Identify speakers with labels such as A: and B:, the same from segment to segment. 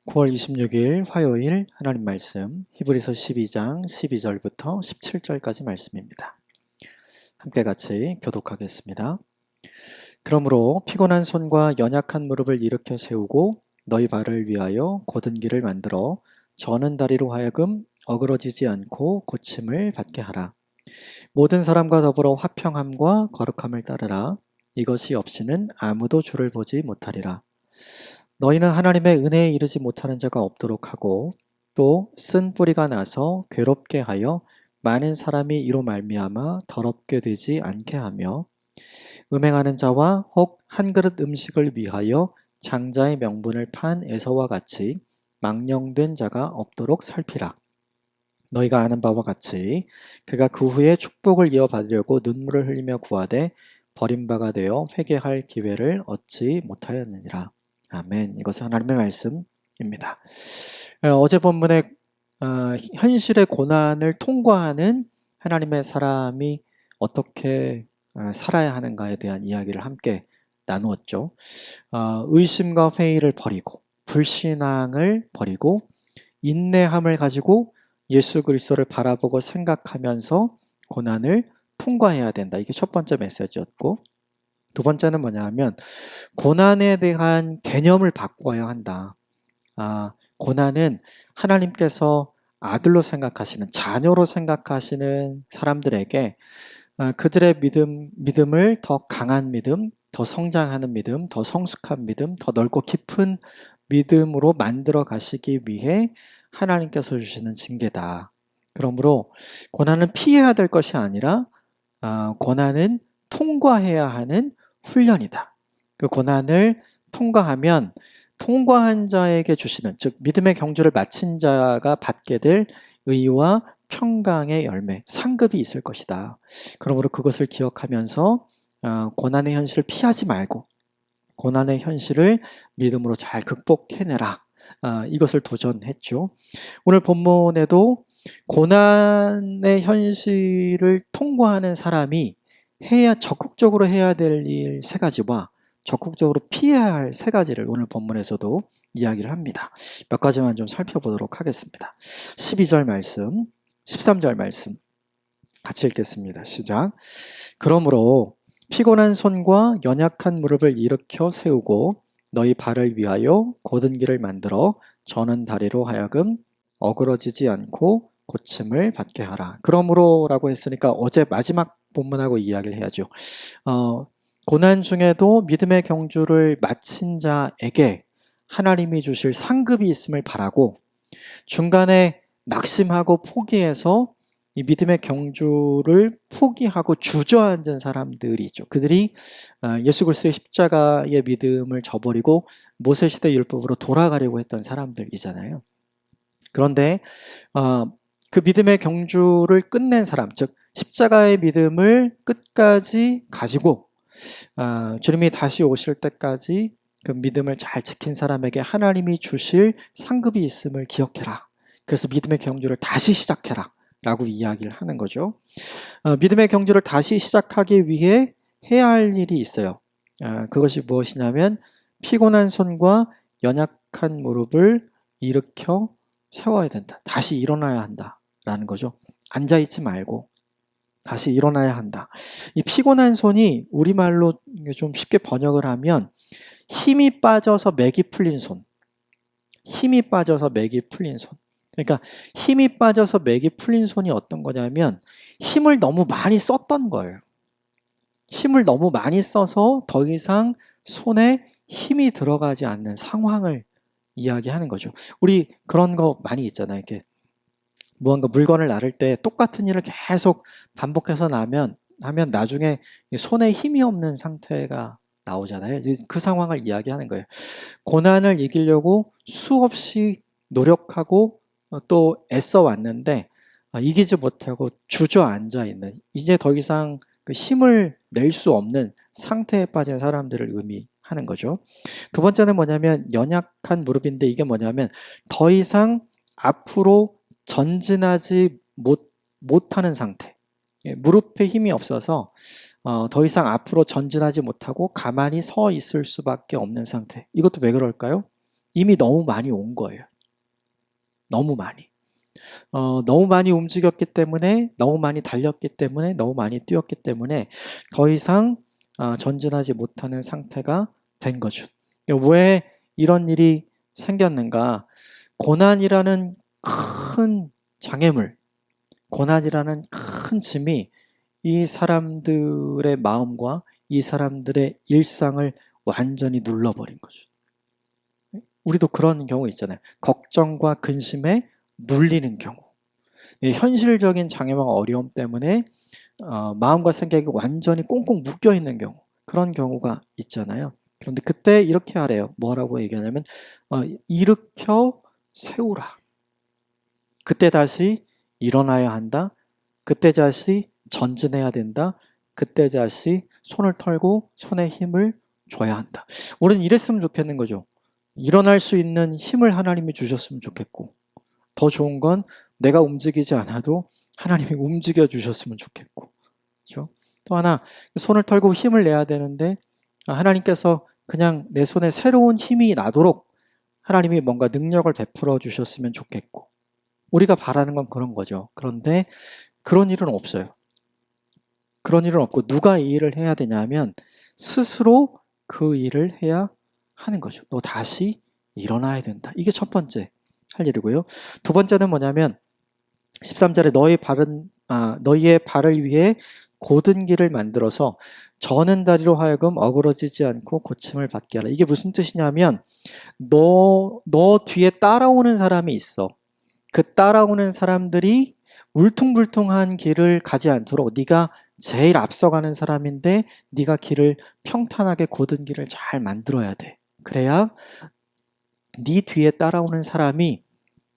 A: 9월 26일 화요일 하나님 말씀 히브리서 12장 12절부터 17절까지 말씀입니다. 함께 같이 교독하겠습니다. 그러므로 피곤한 손과 연약한 무릎을 일으켜 세우고 너희 발을 위하여 곧은 길을 만들어 저는 다리로 하여금 어그러지지 않고 고침을 받게 하라. 모든 사람과 더불어 화평함과 거룩함을 따르라. 이것이 없이는 아무도 주를 보지 못하리라. 너희는 하나님의 은혜에 이르지 못하는 자가 없도록 하고 또 쓴 뿌리가 나서 괴롭게 하여 많은 사람이 이로 말미암아 더럽게 되지 않게 하며 음행하는 자와 혹 한 그릇 음식을 위하여 장자의 명분을 판 에서와 같이 망령된 자가 없도록 살피라. 너희가 아는 바와 같이 그가 그 후에 축복을 이어받으려고 눈물을 흘리며 구하되 버림바가 되어 회개할 기회를 얻지 못하였느니라. 아멘. 이것은 하나님의 말씀입니다. 어제 본문에 현실의 고난을 통과하는 하나님의 사람이 어떻게 살아야 하는가에 대한 이야기를 함께 나누었죠. 의심과 회의를 버리고 불신앙을 버리고 인내함을 가지고 예수 그리스도를 바라보고 생각하면서 고난을 통과해야 된다. 이게 첫 번째 메시지였고, 두 번째는 뭐냐 하면 고난에 대한 개념을 바꿔야 한다. 고난은 하나님께서 아들로 생각하시는, 자녀로 생각하시는 사람들에게 그들의 믿음을 더 강한 믿음, 더 성장하는 믿음, 더 성숙한 믿음, 더 넓고 깊은 믿음으로 만들어 가시기 위해 하나님께서 주시는 징계다. 그러므로 고난은 피해야 될 것이 아니라 고난은 통과해야 하는 훈련이다. 그 고난을 통과하면 통과한 자에게 주시는, 즉 믿음의 경주를 마친 자가 받게 될 의와 평강의 열매, 상급이 있을 것이다. 그러므로 그것을 기억하면서 고난의 현실을 피하지 말고 고난의 현실을 믿음으로 잘 극복해내라. 이것을 도전했죠. 오늘 본문에도 고난의 현실을 통과하는 사람이 적극적으로 해야 될 일 세 가지와 적극적으로 피해야 할 세 가지를 오늘 본문에서도 이야기를 합니다. 몇 가지만 좀 살펴보도록 하겠습니다. 12절 말씀, 13절 말씀 같이 읽겠습니다. 시작. 그러므로 피곤한 손과 연약한 무릎을 일으켜 세우고 너희 발을 위하여 곧은 길을 만들어 저는 다리로 하여금 어그러지지 않고 고침을 받게 하라. 그러므로라고 했으니까 어제 마지막 본문하고 이야기를 해야죠. 고난 중에도 믿음의 경주를 마친 자에게 하나님이 주실 상급이 있음을 바라고 중간에 낙심하고 포기해서 이 믿음의 경주를 포기하고 주저앉은 사람들이죠. 그들이 예수 그리스도의 십자가의 믿음을 저버리고 모세시대 율법으로 돌아가려고 했던 사람들이잖아요. 그런데 그 믿음의 경주를 끝낸 사람, 즉 십자가의 믿음을 끝까지 가지고 주님이 다시 오실 때까지 그 믿음을 잘 지킨 사람에게 하나님이 주실 상급이 있음을 기억해라. 그래서 믿음의 경주를 다시 시작해라 라고 이야기를 하는 거죠. 믿음의 경주를 다시 시작하기 위해 해야 할 일이 있어요. 그것이 무엇이냐면 피곤한 손과 연약한 무릎을 일으켜 세워야 된다. 다시 일어나야 한다라는 거죠. 앉아있지 말고 다시 일어나야 한다. 이 피곤한 손이 우리말로 좀 쉽게 번역을 하면 힘이 빠져서 맥이 풀린 손. 힘이 빠져서 맥이 풀린 손. 그러니까 힘이 빠져서 맥이 풀린 손이 어떤 거냐면 힘을 너무 많이 썼던 거예요. 힘을 너무 많이 써서 더 이상 손에 힘이 들어가지 않는 상황을 이야기하는 거죠. 우리 그런 거 많이 있잖아요. 이렇게 무언가 물건을 나를 때 똑같은 일을 계속 반복해서 하면 나중에 손에 힘이 없는 상태가 나오잖아요. 그 상황을 이야기하는 거예요. 고난을 이기려고 수없이 노력하고 또 애써 왔는데 이기지 못하고 주저앉아 있는, 이제 더 이상 그 힘을 낼 수 없는 상태에 빠진 사람들을 의미하는 거죠. 두 번째는 뭐냐면 연약한 무릎인데, 이게 뭐냐면 더 이상 앞으로 전진하지 못하는 상태. 무릎에 힘이 없어서 더 이상 앞으로 전진하지 못하고 가만히 서 있을 수밖에 없는 상태. 이것도 왜 그럴까요? 이미 너무 많이 온 거예요. 너무 많이. 너무 많이 움직였기 때문에, 너무 많이 달렸기 때문에, 너무 많이 뛰었기 때문에 더 이상 전진하지 못하는 상태가 된 거죠. 왜 이런 일이 생겼는가? 고난이라는 큰 장애물, 고난이라는 큰 짐이 이 사람들의 마음과 이 사람들의 일상을 완전히 눌러버린 거죠. 우리도 그런 경우 있잖아요. 걱정과 근심에 눌리는 경우. 현실적인 장애와 어려움 때문에 마음과 생각이 완전히 꽁꽁 묶여있는 경우. 그런 경우가 있잖아요. 그런데 그때 이렇게 하래요. 뭐라고 얘기하냐면 일으켜 세우라. 그때 다시 일어나야 한다. 그때 다시 전진해야 된다. 그때 다시 손을 털고 손에 힘을 줘야 한다. 우리는 이랬으면 좋겠는 거죠. 일어날 수 있는 힘을 하나님이 주셨으면 좋겠고, 더 좋은 건 내가 움직이지 않아도 하나님이 움직여 주셨으면 좋겠고, 그렇죠? 또 하나, 손을 털고 힘을 내야 되는데 하나님께서 그냥 내 손에 새로운 힘이 나도록 하나님이 뭔가 능력을 베풀어 주셨으면 좋겠고, 우리가 바라는 건 그런 거죠. 그런데 그런 일은 없어요. 그런 일은 없고 누가 이 일을 해야 되냐면 스스로 그 일을 해야 하는 거죠. 너 다시 일어나야 된다. 이게 첫 번째 할 일이고요. 두 번째는 뭐냐면 13절에 너희의 발을 위해 곧은 길을 만들어서 저는 다리로 하여금 어그러지지 않고 고침을 받게 하라. 이게 무슨 뜻이냐면 너 뒤에 따라오는 사람이 있어. 그 따라오는 사람들이 울퉁불퉁한 길을 가지 않도록 네가 제일 앞서가는 사람인데 네가 길을 평탄하게 곧은 길을 잘 만들어야 돼. 그래야 네 뒤에 따라오는 사람이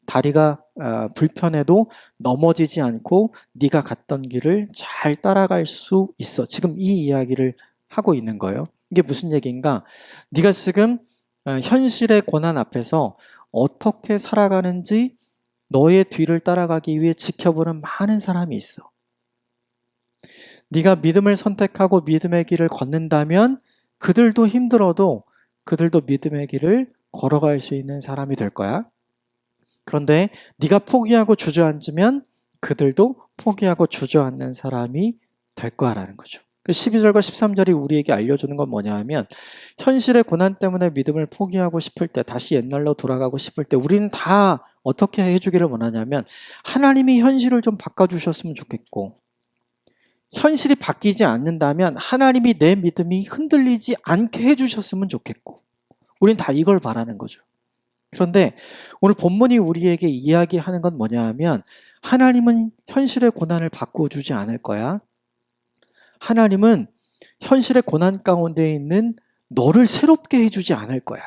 A: 다리가 불편해도 넘어지지 않고 네가 갔던 길을 잘 따라갈 수 있어. 지금 이 이야기를 하고 있는 거예요. 이게 무슨 얘기인가? 네가 지금 현실의 고난 앞에서 어떻게 살아가는지 너의 뒤를 따라가기 위해 지켜보는 많은 사람이 있어. 네가 믿음을 선택하고 믿음의 길을 걷는다면 그들도 힘들어도 그들도 믿음의 길을 걸어갈 수 있는 사람이 될 거야. 그런데 네가 포기하고 주저앉으면 그들도 포기하고 주저앉는 사람이 될 거라는 거죠. 12절과 13절이 우리에게 알려주는 건 뭐냐 하면 현실의 고난 때문에 믿음을 포기하고 싶을 때, 다시 옛날로 돌아가고 싶을 때 우리는 다 어떻게 해주기를 원하냐면 하나님이 현실을 좀 바꿔주셨으면 좋겠고, 현실이 바뀌지 않는다면 하나님이 내 믿음이 흔들리지 않게 해주셨으면 좋겠고, 우린 다 이걸 바라는 거죠. 그런데 오늘 본문이 우리에게 이야기하는 건 뭐냐 하면 하나님은 현실의 고난을 바꿔주지 않을 거야. 하나님은 현실의 고난 가운데 있는 너를 새롭게 해주지 않을 거야.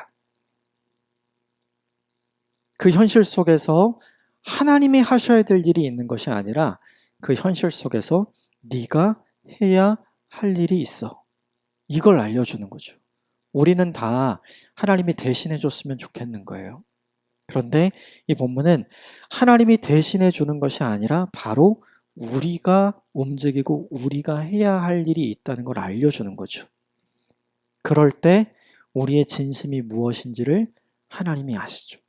A: 그 현실 속에서 하나님이 하셔야 될 일이 있는 것이 아니라 그 현실 속에서 네가 해야 할 일이 있어. 이걸 알려주는 거죠. 우리는 다 하나님이 대신해 줬으면 좋겠는 거예요. 그런데 이 본문은 하나님이 대신해 주는 것이 아니라 바로 우리가 움직이고 우리가 해야 할 일이 있다는 걸 알려주는 거죠. 그럴 때 우리의 진심이 무엇인지를 하나님이 아시죠.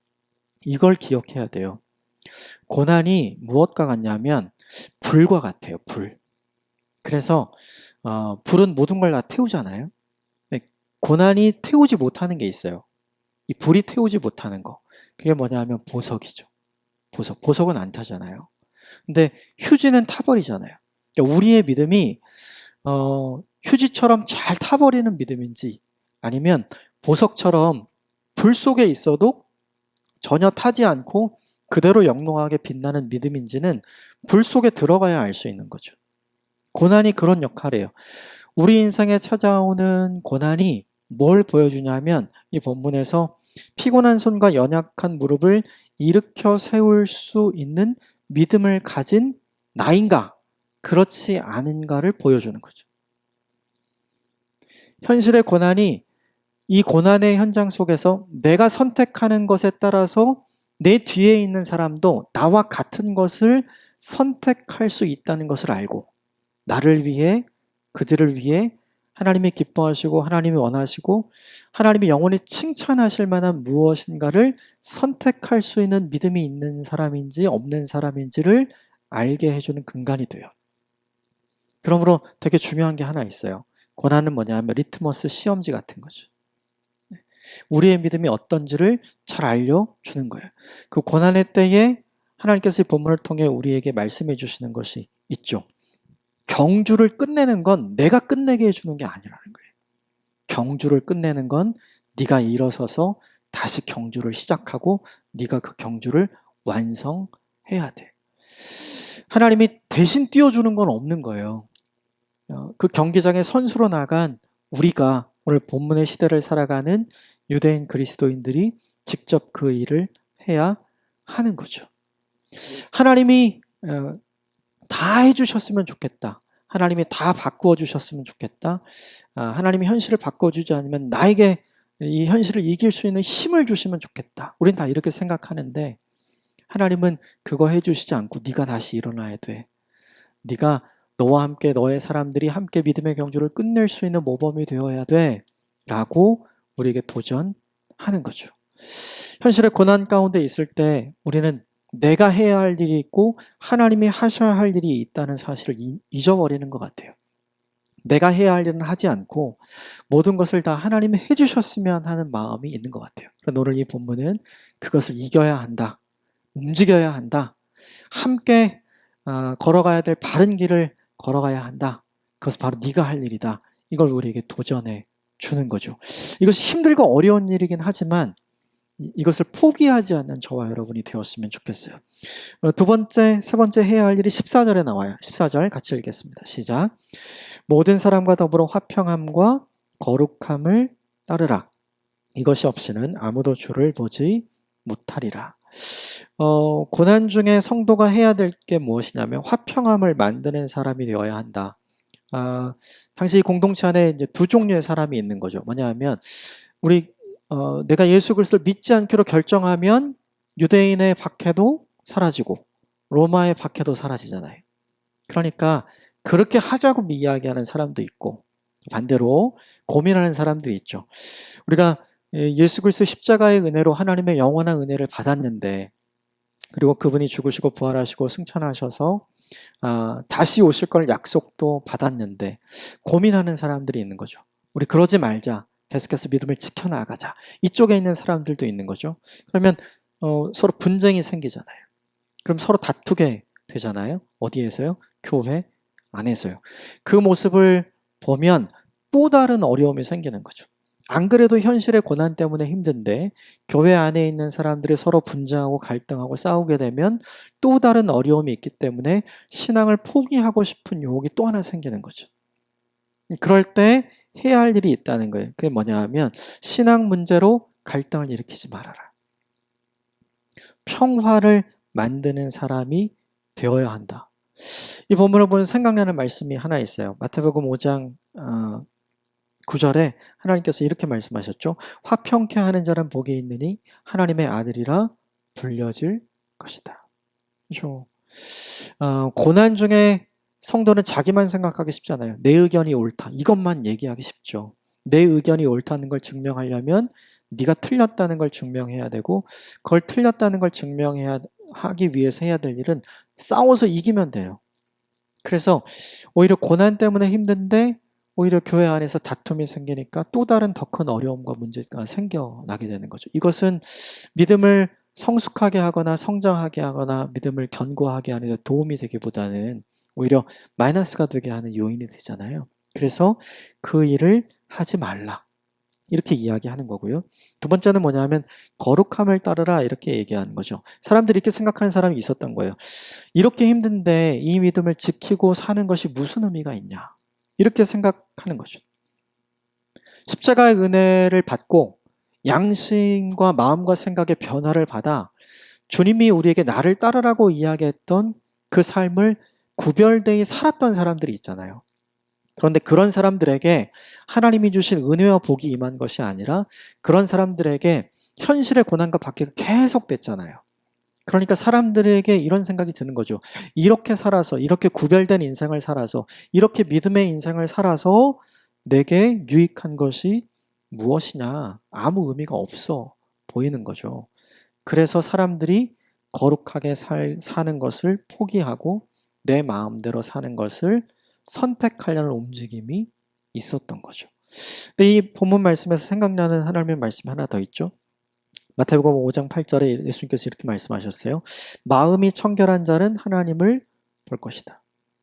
A: 이걸 기억해야 돼요. 고난이 무엇과 같냐면 불과 같아요. 불. 그래서 불은 모든 걸 다 태우잖아요. 고난이 태우지 못하는 게 있어요. 이 불이 태우지 못하는 거. 그게 뭐냐 하면 보석이죠. 보석은 안 타잖아요. 근데 휴지는 타버리잖아요. 그러니까 우리의 믿음이 휴지처럼 잘 타버리는 믿음인지 아니면 보석처럼 불 속에 있어도 전혀 타지 않고 그대로 영롱하게 빛나는 믿음인지는 불 속에 들어가야 알 수 있는 거죠. 고난이 그런 역할이에요. 우리 인생에 찾아오는 고난이 뭘 보여주냐면 이 본문에서 피곤한 손과 연약한 무릎을 일으켜 세울 수 있는 믿음을 가진 나인가, 그렇지 않은가를 보여주는 거죠. 현실의 고난이 이 고난의 현장 속에서 내가 선택하는 것에 따라서 내 뒤에 있는 사람도 나와 같은 것을 선택할 수 있다는 것을 알고 나를 위해, 그들을 위해 하나님이 기뻐하시고 하나님이 원하시고 하나님이 영원히 칭찬하실 만한 무엇인가를 선택할 수 있는 믿음이 있는 사람인지 없는 사람인지를 알게 해주는 근간이 돼요. 그러므로 되게 중요한 게 하나 있어요. 고난은 뭐냐면 리트머스 시험지 같은 거죠. 우리의 믿음이 어떤지를 잘 알려주는 거예요. 그 고난의 때에 하나님께서 이 본문을 통해 우리에게 말씀해 주시는 것이 있죠. 경주를 끝내는 건 내가 끝내게 해주는 게 아니라는 거예요. 경주를 끝내는 건 네가 일어서서 다시 경주를 시작하고 네가 그 경주를 완성해야 돼. 하나님이 대신 띄워주는 건 없는 거예요. 그 경기장에 선수로 나간 우리가 오늘 본문의 시대를 살아가는 유대인 그리스도인들이 직접 그 일을 해야 하는 거죠. 하나님이 다 해주셨으면 좋겠다. 하나님이 다 바꾸어 주셨으면 좋겠다. 하나님이 현실을 바꿔주지 않으면 나에게 이 현실을 이길 수 있는 힘을 주시면 좋겠다. 우린 다 이렇게 생각하는데 하나님은 그거 해주시지 않고 네가 다시 일어나야 돼. 네가 너와 함께 너의 사람들이 함께 믿음의 경주를 끝낼 수 있는 모범이 되어야 돼. 라고 우리에게 도전하는 거죠. 현실의 고난 가운데 있을 때 우리는 내가 해야 할 일이 있고 하나님이 하셔야 할 일이 있다는 사실을 잊어버리는 것 같아요. 내가 해야 할 일은 하지 않고 모든 것을 다 하나님이 해주셨으면 하는 마음이 있는 것 같아요. 그래서 오늘 이 본문은 그것을 이겨야 한다. 움직여야 한다. 함께 걸어가야 될 바른 길을 걸어가야 한다. 그것은 바로 네가 할 일이다. 이걸 우리에게 도전해 주는 거죠. 이것이 힘들고 어려운 일이긴 하지만 이것을 포기하지 않는 저와 여러분이 되었으면 좋겠어요. 두 번째, 세 번째 해야 할 일이 14절에 나와요. 14절 같이 읽겠습니다. 시작. 모든 사람과 더불어 화평함과 거룩함을 따르라. 이것이 없이는 아무도 주를 보지 못하리라. 고난 중에 성도가 해야 될 게 무엇이냐면 화평함을 만드는 사람이 되어야 한다. 당시 공동체 안에 이제 두 종류의 사람이 있는 거죠. 뭐냐면 내가 예수 그리스도를 믿지 않기로 결정하면 유대인의 박해도 사라지고 로마의 박해도 사라지잖아요. 그러니까 그렇게 하자고 이야기하는 사람도 있고 반대로 고민하는 사람들이 있죠. 우리가 예수 그리스도 십자가의 은혜로 하나님의 영원한 은혜를 받았는데 그리고 그분이 죽으시고 부활하시고 승천하셔서 다시 오실 걸 약속도 받았는데 고민하는 사람들이 있는 거죠. 우리 그러지 말자. 계속해서 믿음을 지켜나가자. 이쪽에 있는 사람들도 있는 거죠. 그러면 서로 분쟁이 생기잖아요. 그럼 서로 다투게 되잖아요. 어디에서요? 교회 안에서요. 그 모습을 보면 또 다른 어려움이 생기는 거죠. 안 그래도 현실의 고난 때문에 힘든데 교회 안에 있는 사람들이 서로 분쟁하고 갈등하고 싸우게 되면 또 다른 어려움이 있기 때문에 신앙을 포기하고 싶은 유혹이 또 하나 생기는 거죠. 그럴 때 해야 할 일이 있다는 거예요. 그게 뭐냐 하면 신앙 문제로 갈등을 일으키지 말아라. 평화를 만드는 사람이 되어야 한다. 이 본문을 보면 생각나는 말씀이 하나 있어요. 마태복음 5장 9절에 하나님께서 이렇게 말씀하셨죠. 화평케 하는 자는 복이 있느니 하나님의 아들이라 불려질 것이다. 그렇죠? 고난 중에 성도는 자기만 생각하기 쉽잖아요. 내 의견이 옳다. 이것만 얘기하기 쉽죠. 내 의견이 옳다는 걸 증명하려면 네가 틀렸다는 걸 증명해야 되고 그걸 틀렸다는 걸 하기 위해서 해야 될 일은 싸워서 이기면 돼요. 그래서 오히려 고난 때문에 힘든데 오히려 교회 안에서 다툼이 생기니까 또 다른 더 큰 어려움과 문제가 생겨나게 되는 거죠. 이것은 믿음을 성숙하게 하거나 성장하게 하거나 믿음을 견고하게 하는 데 도움이 되기보다는 오히려 마이너스가 되게 하는 요인이 되잖아요. 그래서 그 일을 하지 말라. 이렇게 이야기하는 거고요. 두 번째는 뭐냐면 거룩함을 따르라 이렇게 얘기하는 거죠. 사람들이 이렇게 생각하는 사람이 있었던 거예요. 이렇게 힘든데 이 믿음을 지키고 사는 것이 무슨 의미가 있냐. 이렇게 생각하는 거죠. 십자가의 은혜를 받고 양심과 마음과 생각의 변화를 받아 주님이 우리에게 나를 따르라고 이야기했던 그 삶을 구별되이 살았던 사람들이 있잖아요. 그런데 그런 사람들에게 하나님이 주신 은혜와 복이 임한 것이 아니라 그런 사람들에게 현실의 고난과 박해가 계속됐잖아요. 그러니까 사람들에게 이런 생각이 드는 거죠. 이렇게 살아서, 이렇게 구별된 인생을 살아서, 이렇게 믿음의 인생을 살아서 내게 유익한 것이 무엇이냐? 아무 의미가 없어 보이는 거죠. 그래서 사람들이 거룩하게 사는 것을 포기하고 내 마음대로 사는 것을 선택하려는 움직임이 있었던 거죠. 근데 이 본문 말씀에서 생각나는 하나님의 말씀이 하나 더 있죠. 마태복음 5장 8절에 예수님께서 이렇게 말씀하셨어요. 마음이 청결한 자는 하나님을 볼 것이다.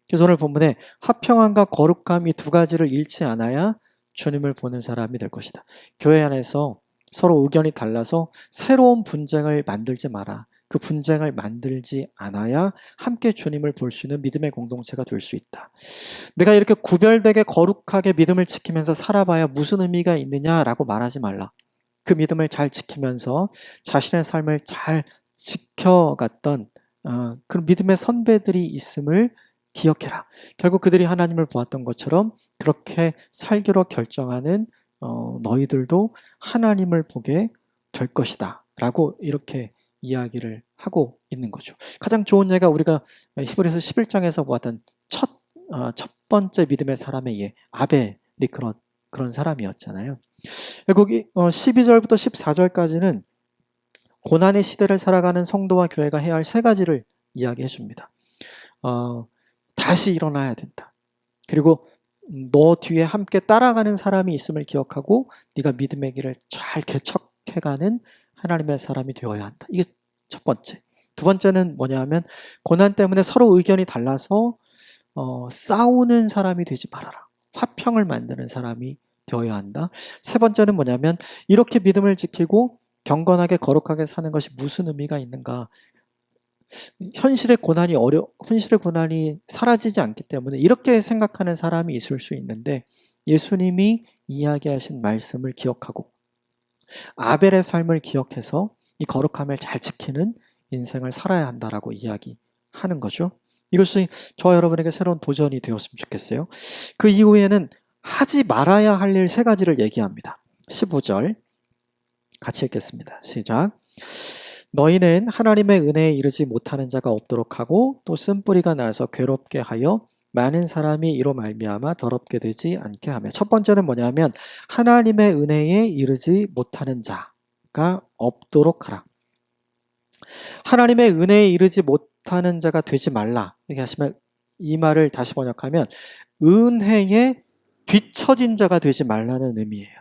A: 그래서 오늘 본문에 화평함과 거룩함 이 두 가지를 잃지 않아야 주님을 보는 사람이 될 것이다. 교회 안에서 서로 의견이 달라서 새로운 분쟁을 만들지 마라. 그 분쟁을 만들지 않아야 함께 주님을 볼 수 있는 믿음의 공동체가 될 수 있다. 내가 이렇게 구별되게 거룩하게 믿음을 지키면서 살아봐야 무슨 의미가 있느냐라고 말하지 말라. 그 믿음을 잘 지키면서 자신의 삶을 잘 지켜갔던 그런 믿음의 선배들이 있음을 기억해라. 결국 그들이 하나님을 보았던 것처럼 그렇게 살기로 결정하는 너희들도 하나님을 보게 될 것이다 라고 이렇게 이야기를 하고 있는 거죠. 가장 좋은 예가 우리가 히브리서 11장에서 보았던 첫 번째 믿음의 사람의 예, 아벨이 그런 사람이었잖아요. 결국 12절부터 14절까지는 고난의 시대를 살아가는 성도와 교회가 해야 할 세 가지를 이야기해 줍니다. 다시 일어나야 된다. 그리고 너 뒤에 함께 따라가는 사람이 있음을 기억하고 네가 믿음의 길을 잘 개척해가는 하나님의 사람이 되어야 한다. 이게 첫 번째. 두 번째는 뭐냐면 고난 때문에 서로 의견이 달라서 싸우는 사람이 되지 말아라. 화평을 만드는 사람이 되어야 한다. 세 번째는 뭐냐면 이렇게 믿음을 지키고 경건하게 거룩하게 사는 것이 무슨 의미가 있는가. 현실의 고난이 사라지지 않기 때문에 이렇게 생각하는 사람이 있을 수 있는데 예수님이 이야기하신 말씀을 기억하고 아벨의 삶을 기억해서 이 거룩함을 잘 지키는 인생을 살아야 한다라고 이야기하는 거죠. 이것이 저와 여러분에게 새로운 도전이 되었으면 좋겠어요. 그 이후에는 하지 말아야 할 일 세 가지를 얘기합니다. 15절 같이 읽겠습니다. 시작. 너희는 하나님의 은혜에 이르지 못하는 자가 없도록 하고 또 쓴뿌리가 나서 괴롭게 하여 많은 사람이 이로 말미암아 더럽게 되지 않게 하며. 첫 번째는 뭐냐면 하나님의 은혜에 이르지 못하는 자가 없도록 하라. 하나님의 은혜에 이르지 못하는 자가 되지 말라. 이렇게 하시면 이 말을 다시 번역하면 은혜에 뒤처진 자가 되지 말라는 의미예요.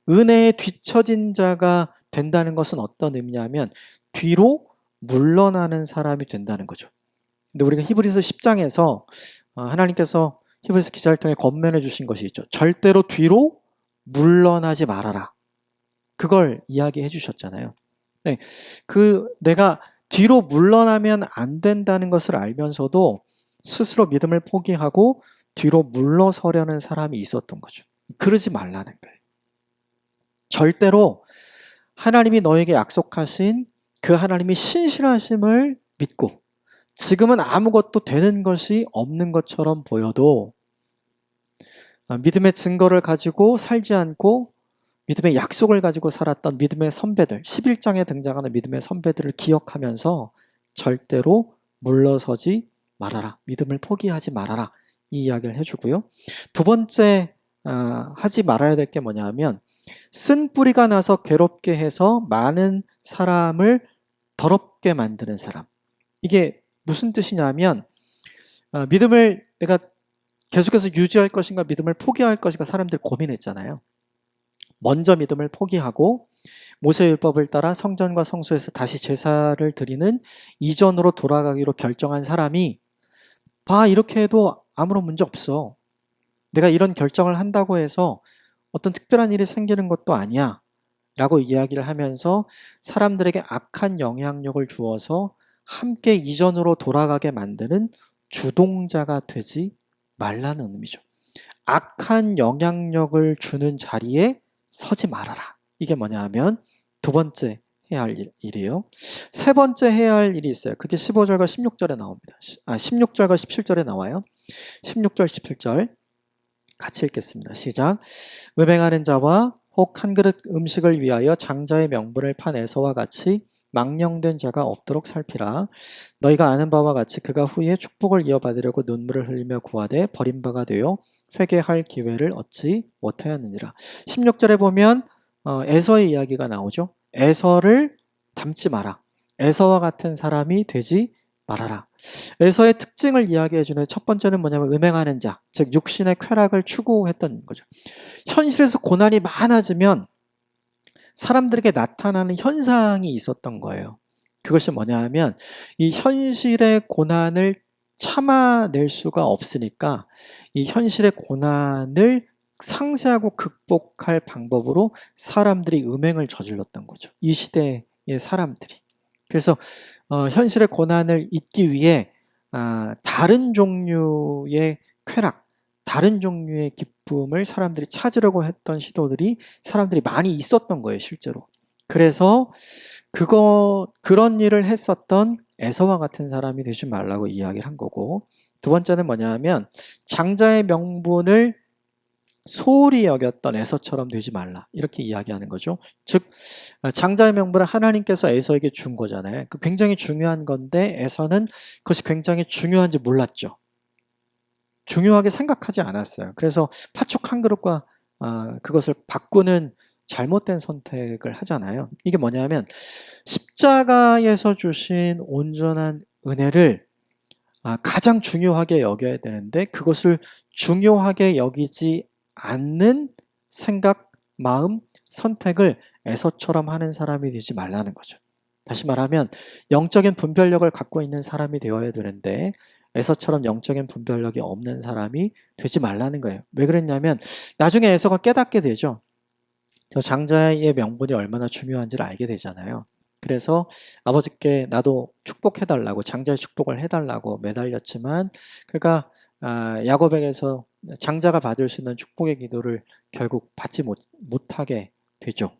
A: 은혜에 뒤처진 자가 된다는 것은 어떤 의미냐면 뒤로 물러나는 사람이 된다는 거죠. 근데 우리가 히브리서 10장에서 하나님께서 히브리서 기자를 통해 권면해 주신 것이 있죠. 절대로 뒤로 물러나지 말아라. 그걸 이야기해 주셨잖아요. 네, 내가 뒤로 물러나면 안 된다는 것을 알면서도 스스로 믿음을 포기하고 뒤로 물러서려는 사람이 있었던 거죠. 그러지 말라는 거예요. 절대로 하나님이 너에게 약속하신 그 하나님이 신실하심을 믿고 지금은 아무것도 되는 것이 없는 것처럼 보여도 믿음의 증거를 가지고 살지 않고 믿음의 약속을 가지고 살았던 믿음의 선배들, 11장에 등장하는 믿음의 선배들을 기억하면서 절대로 물러서지 말아라. 믿음을 포기하지 말아라. 이 이야기를 해주고요. 두 번째 하지 말아야 될 게 뭐냐면 쓴 뿌리가 나서 괴롭게 해서 많은 사람을 더럽게 만드는 사람. 이게 무슨 뜻이냐면 믿음을 내가 계속해서 유지할 것인가 믿음을 포기할 것인가 사람들 고민했잖아요. 먼저 믿음을 포기하고 모세율법을 따라 성전과 성소에서 다시 제사를 드리는 이전으로 돌아가기로 결정한 사람이 이렇게 해도 아무런 문제 없어. 내가 이런 결정을 한다고 해서 어떤 특별한 일이 생기는 것도 아니야 라고 이야기를 하면서 사람들에게 악한 영향력을 주어서 함께 이전으로 돌아가게 만드는 주동자가 되지 말라는 의미죠. 악한 영향력을 주는 자리에 서지 말아라. 이게 뭐냐 하면 두 번째 해야 할 일이에요. 세 번째 해야 할 일이 있어요. 그게 15절과 16절에 나옵니다. 16절과 17절에 나와요. 16절, 17절 같이 읽겠습니다. 시작. 음행하는 자와 혹 한 그릇 음식을 위하여 장자의 명분을 판 에서와 같이 망령된 자가 없도록 살피라. 너희가 아는 바와 같이 그가 후에 축복을 이어받으려고 눈물을 흘리며 구하되 버린 바가 되어 회개할 기회를 얻지 못하였느니라. 16절에 보면 에서의 이야기가 나오죠. 에서를 닮지 마라. 에서와 같은 사람이 되지 말아라. 에서의 특징을 이야기해주는 첫 번째는 뭐냐면 음행하는 자, 즉 육신의 쾌락을 추구했던 거죠. 현실에서 고난이 많아지면 사람들에게 나타나는 현상이 있었던 거예요. 그것이 뭐냐 하면 이 현실의 고난을 참아낼 수가 없으니까 이 현실의 고난을 상쇄하고 극복할 방법으로 사람들이 음행을 저질렀던 거죠. 이 시대의 사람들이. 그래서 현실의 고난을 잊기 위해 다른 종류의 쾌락, 다른 종류의 기쁨을 사람들이 찾으려고 했던 시도들이 사람들이 많이 있었던 거예요, 실제로. 그래서 그런 일을 했었던 에서와 같은 사람이 되지 말라고 이야기를 한 거고, 두 번째는 뭐냐 하면 장자의 명분을 소홀히 여겼던 에서처럼 되지 말라, 이렇게 이야기하는 거죠. 즉 장자의 명분을 하나님께서 에서에게 준 거잖아요. 그 굉장히 중요한 건데 에서는 그것이 굉장히 중요한지 몰랐죠. 중요하게 생각하지 않았어요. 그래서 팥죽 한 그릇과 그것을 바꾸는 잘못된 선택을 하잖아요. 이게 뭐냐면 십자가에서 주신 온전한 은혜를 가장 중요하게 여겨야 되는데 그것을 중요하게 여기지 않는 생각, 마음, 선택을 에서처럼 하는 사람이 되지 말라는 거죠. 다시 말하면 영적인 분별력을 갖고 있는 사람이 되어야 되는데 에서처럼 영적인 분별력이 없는 사람이 되지 말라는 거예요. 왜 그랬냐면 나중에 에서가 깨닫게 되죠. 저 장자의 명분이 얼마나 중요한지를 알게 되잖아요. 그래서 아버지께 나도 축복해달라고, 장자의 축복을 해달라고 매달렸지만 그가 야곱에게서 장자가 받을 수 있는 축복의 기도를 결국 받지 못하게 되죠.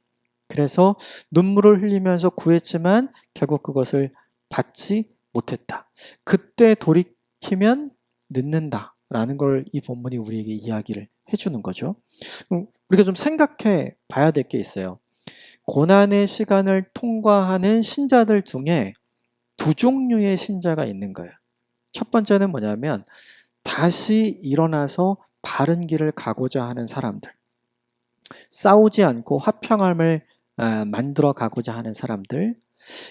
A: 그래서 눈물을 흘리면서 구했지만 결국 그것을 받지 못했다. 그때 돌이키면 늦는다라는 걸 이 본문이 우리에게 이야기를 해주는 거죠. 우리가 좀 생각해 봐야 될 게 있어요. 고난의 시간을 통과하는 신자들 중에 두 종류의 신자가 있는 거예요. 첫 번째는 뭐냐면 다시 일어나서 바른 길을 가고자 하는 사람들, 싸우지 않고 화평함을 만들어 가고자 하는 사람들,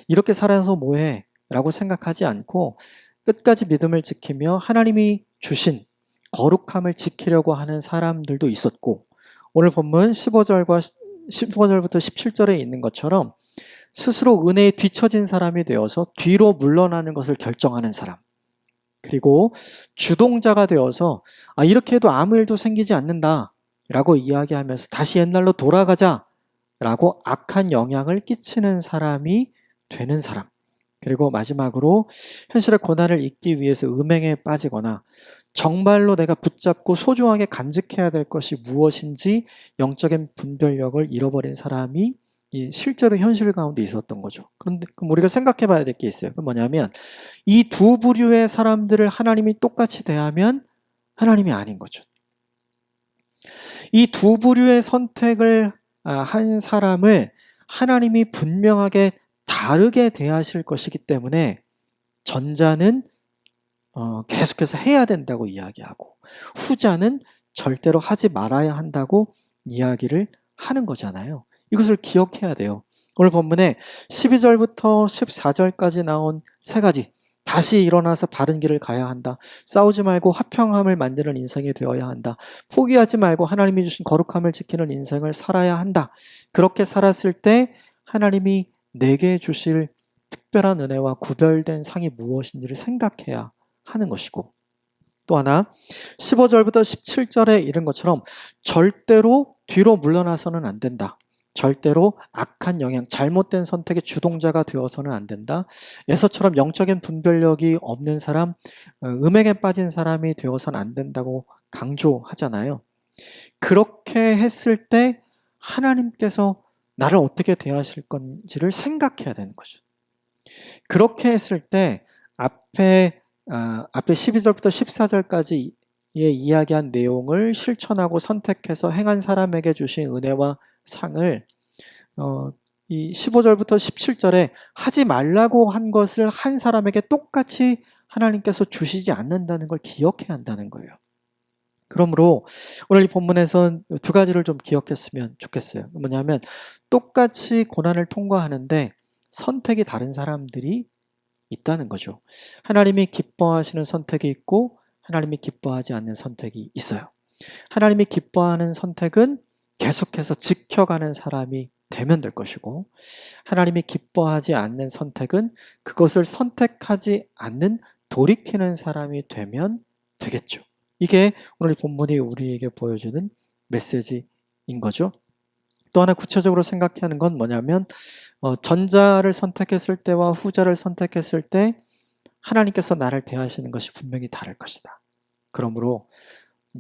A: 이렇게 살아서 뭐해? 라고 생각하지 않고 끝까지 믿음을 지키며 하나님이 주신 거룩함을 지키려고 하는 사람들도 있었고, 오늘 본문 15절부터 17절에 있는 것처럼 스스로 은혜에 뒤처진 사람이 되어서 뒤로 물러나는 것을 결정하는 사람, 그리고 주동자가 되어서 이렇게 해도 아무 일도 생기지 않는다 라고 이야기하면서 다시 옛날로 돌아가자 라고 악한 영향을 끼치는 사람이 되는 사람, 그리고 마지막으로 현실의 고난을 잊기 위해서 음행에 빠지거나 정말로 내가 붙잡고 소중하게 간직해야 될 것이 무엇인지 영적인 분별력을 잃어버린 사람이 실제로 현실 가운데 있었던 거죠. 그런데 그럼 우리가 생각해 봐야 될 게 있어요. 그건 뭐냐면 이 두 부류의 사람들을 하나님이 똑같이 대하면 하나님이 아닌 거죠. 이 두 부류의 선택을 한 사람을 하나님이 분명하게 다르게 대하실 것이기 때문에 전자는 계속해서 해야 된다고 이야기하고 후자는 절대로 하지 말아야 한다고 이야기를 하는 거잖아요. 이것을 기억해야 돼요. 오늘 본문에 12절부터 14절까지 나온 세 가지, 다시 일어나서 바른 길을 가야 한다, 싸우지 말고 화평함을 만드는 인생이 되어야 한다, 포기하지 말고 하나님이 주신 거룩함을 지키는 인생을 살아야 한다, 그렇게 살았을 때 하나님이 내게 주실 특별한 은혜와 구별된 상이 무엇인지를 생각해야 하는 것이고, 또 하나 15절부터 17절에 이른 것처럼 절대로 뒤로 물러나서는 안 된다. 절대로 악한 영향, 잘못된 선택의 주동자가 되어서는 안 된다. 에서처럼 영적인 분별력이 없는 사람, 음행에 빠진 사람이 되어서는 안 된다고 강조하잖아요. 그렇게 했을 때 하나님께서 나를 어떻게 대하실 건지를 생각해야 되는 거죠. 그렇게 했을 때 앞에 12절부터 14절까지 이야기한 내용을 실천하고 선택해서 행한 사람에게 주신 은혜와 상을 이 15절부터 17절에 하지 말라고 한 것을 한 사람에게 똑같이 하나님께서 주시지 않는다는 걸 기억해야 한다는 거예요. 그러므로 오늘 이 본문에선 두 가지를 좀 기억했으면 좋겠어요. 뭐냐면 똑같이 고난을 통과하는데 선택이 다른 사람들이 있다는 거죠. 하나님이 기뻐하시는 선택이 있고 하나님이 기뻐하지 않는 선택이 있어요. 하나님이 기뻐하는 선택은 계속해서 지켜가는 사람이 되면 될 것이고 하나님이 기뻐하지 않는 선택은 그것을 선택하지 않는 돌이키는 사람이 되면 되겠죠. 이게 오늘 본문이 우리에게 보여주는 메시지인 거죠. 또 하나 구체적으로 생각하는 건 뭐냐면 전자를 선택했을 때와 후자를 선택했을 때 하나님께서 나를 대하시는 것이 분명히 다를 것이다. 그러므로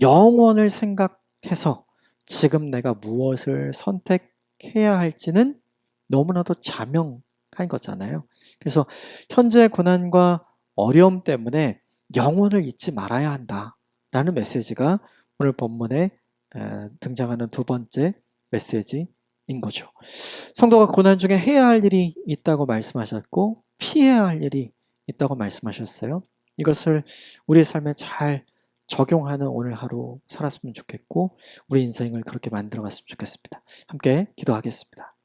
A: 영원을 생각해서 지금 내가 무엇을 선택해야 할지는 너무나도 자명한 거잖아요. 그래서 현재 고난과 어려움 때문에 영원을 잊지 말아야 한다라는 메시지가 오늘 본문에 등장하는 두 번째 메시지인 거죠. 성도가 고난 중에 해야 할 일이 있다고 말씀하셨고 피해야 할 일이 있다고 말씀하셨어요. 이것을 우리의 삶에 잘 적용하는 오늘 하루 살았으면 좋겠고 우리 인생을 그렇게 만들어 갔으면 좋겠습니다. 함께 기도하겠습니다.